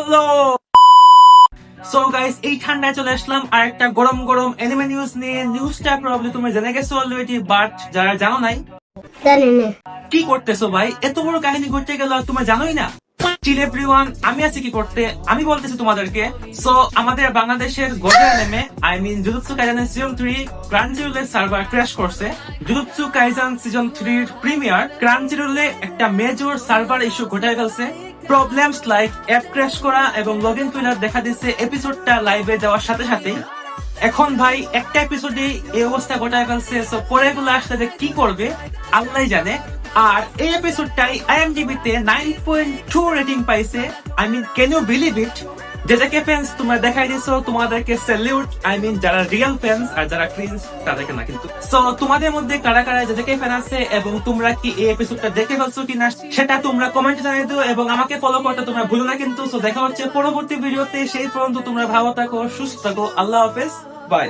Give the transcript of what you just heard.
Hello so guys, এই ঠান্ডায় চলে আসলাম আর একটা গরম গরম এনিমে নিউজ নিয়ে। নিউজটা প্রবাবলি তুমি জেনে গেছো অলরেডি, বাট যারা জানো নাই, জানি না। কি করতেছো ভাই? এত বড় কাহিনী ঘটতে গেল আর তুমি জানোই না? চিল এভরিওয়ান, আমি আছি কি করতে, আমি বলতেছি তোমাদেরকে। সো আমাদের বাংলাদেশের গজা নেমে jujutsu kaizen season 3 ক্রাঞ্চিরোলের server crash করছে। জুজুৎসু কাইজান সিজন 3 এর প্রিমিয়ার ক্রাঞ্চিরোলে একটা মেজর সার্ভার ইস্যু ঘটে গেছে। প্রবলেমস লাইক অ্যাপ ক্র্যাশ করা এবং লগইন ফেলার দেখা দিচ্ছে এপিসোডটা লাইভে যাওয়ার সাথে সাথেই। এখন ভাই একটা এপিসোডে এই অবস্থা ঘটায় ফেলছে। সো পরেগুলো আসলে যে কি করবে আল্লাহ জানে। আর এই এপিসোডটাই IMDb তে 9.2 রেটিং পাইছে। Can you believe it? যেটাকে ফ্যান্স তোমরা দেখাই দিছো, তোমাদেরকে স্যালিউট। যারা রিয়েল ফ্যান্স আর যারা ক্রিঞ্জ তাদেরকে না কিন্তু। সো তোমাদের মধ্যে কারা কারা যেটাকে ফ্যান আছে এবং তোমরা কি এই এপিসোডটা দেখে ফেলছো কিনা সেটা তোমরা কমেন্টে জানিয়ে দিও এবং আমাকে ফলো করতে তোমরা ভুলো না কিন্তু। সো দেখা হচ্ছে পরবর্তী ভিডিওতে। সেই পর্যন্ত তোমরা ভালো থাকো, সুস্থ থাকো। আল্লাহ হাফেজ, বাই।